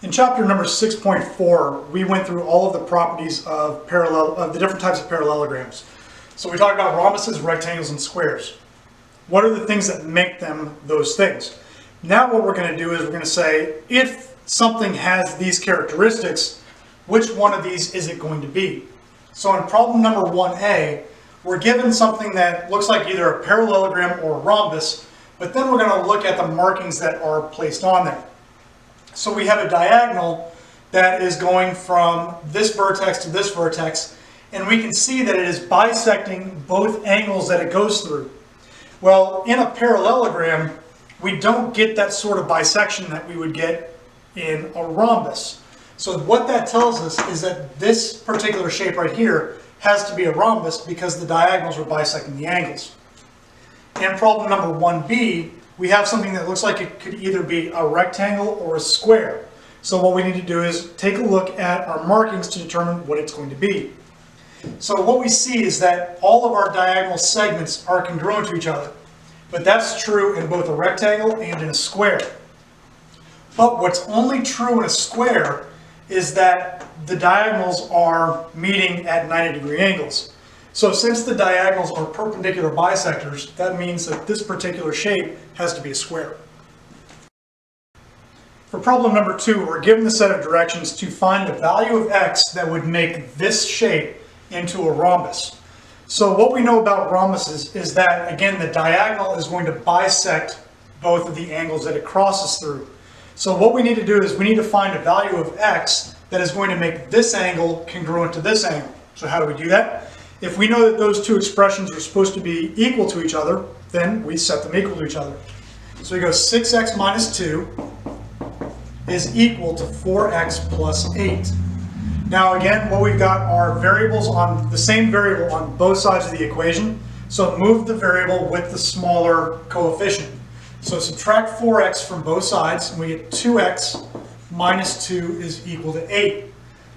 In chapter number 6.4, we went through all of the properties of the different types of parallelograms. So we talked about rhombuses, rectangles, and squares. What are the things that make them those things? Now what we're going to do is we're going to say, if something has these characteristics, which one of these is it going to be? So in problem number 1a, we're given something that looks like either a parallelogram or a rhombus, but then we're going to look at the markings that are placed on there. So we have a diagonal that is going from this vertex to this vertex, and we can see that it is bisecting both angles that it goes through. Well, in a parallelogram, we don't get that sort of bisection that we would get in a rhombus. So what that tells us is that this particular shape right here has to be a rhombus because the diagonals are bisecting the angles. In problem number 1b, we have something that looks like it could either be a rectangle or a square. So what we need to do is take a look at our markings to determine what it's going to be. So what we see is that all of our diagonal segments are congruent to each other. But that's true in both a rectangle and in a square. But what's only true in a square is that the diagonals are meeting at 90-degree angles. So since the diagonals are perpendicular bisectors, that means that this particular shape has to be a square. For problem number 2, we're given the set of directions to find the value of x that would make this shape into a rhombus. So what we know about rhombuses is that, again, the diagonal is going to bisect both of the angles that it crosses through. So what we need to do is we need to find a value of x that is going to make this angle congruent to this angle. So how do we do that? If we know that those two expressions are supposed to be equal to each other, then we set them equal to each other. So we go 6x minus 2 is equal to 4x plus 8. Now again, what we've got are variables on the same variable on both sides of the equation. So move the variable with the smaller coefficient. So subtract 4x from both sides, and we get 2x minus 2 is equal to 8.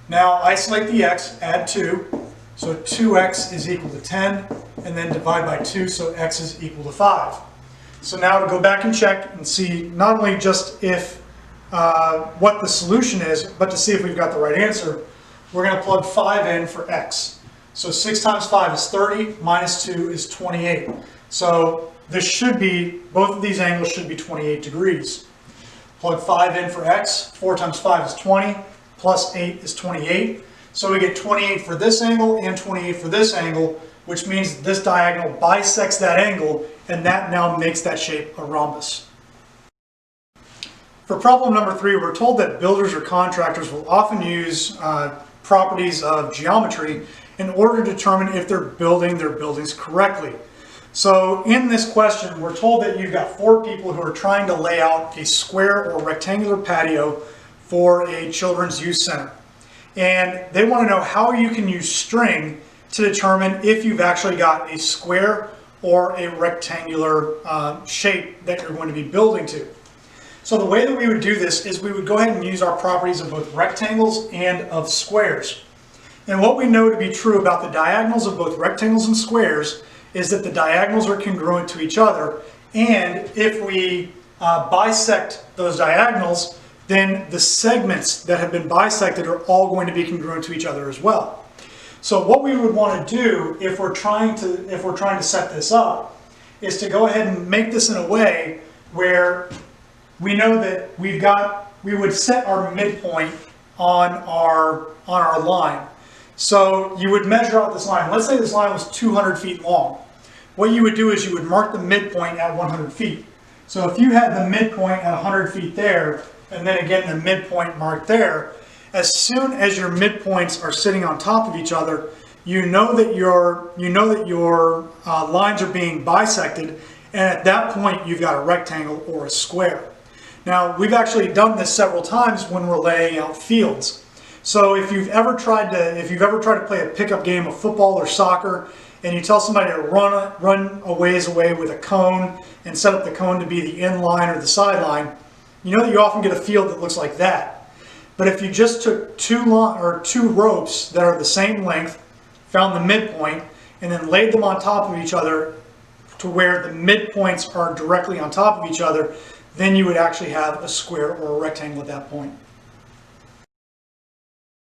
Now isolate the x, add 2. So 2x is equal to 10, and then divide by 2, so x is equal to 5. So now to go back and check and see not only just if what the solution is, but to see if we've got the right answer, we're going to plug 5 in for x. So 6 times 5 is 30, minus 2 is 28. So this should be, both of these angles should be 28 degrees. Plug 5 in for x, 4 times 5 is 20, plus 8 is 28. So we get 28 for this angle and 28 for this angle, which means this diagonal bisects that angle, and that now makes that shape a rhombus. For problem number 3, we're told that builders or contractors will often use properties of geometry in order to determine if they're building their buildings correctly. So in this question, we're told that you've got 4 people who are trying to lay out a square or rectangular patio for a children's youth center. And they want to know how you can use string to determine if you've actually got a square or a rectangular shape that you're going to be building to. So the way that we would do this is we would go ahead and use our properties of both rectangles and of squares. And what we know to be true about the diagonals of both rectangles and squares is that the diagonals are congruent to each other, and if we bisect those diagonals, then the segments that have been bisected are all going to be congruent to each other as well. So what we would want to do if we're trying to set this up is to go ahead and make this in a way where we know that we would set our midpoint on our line. So you would measure out this line. Let's say this line was 200 feet long. What you would do is you would mark the midpoint at 100 feet. So if you had the midpoint at 100 feet there, and then again the midpoint marked there, as soon as your midpoints are sitting on top of each other, you know that your lines are being bisected, and at that point you've got a rectangle or a square. Now we've actually done this several times when we're laying out fields. So if you've ever tried to play a pickup game of football or soccer, and you tell somebody to run a ways away with a cone and set up the cone to be the in line or the sideline, you know that you often get a field that looks like that. But if you just took two ropes that are the same length, found the midpoint, and then laid them on top of each other to where the midpoints are directly on top of each other, then you would actually have a square or a rectangle at that point.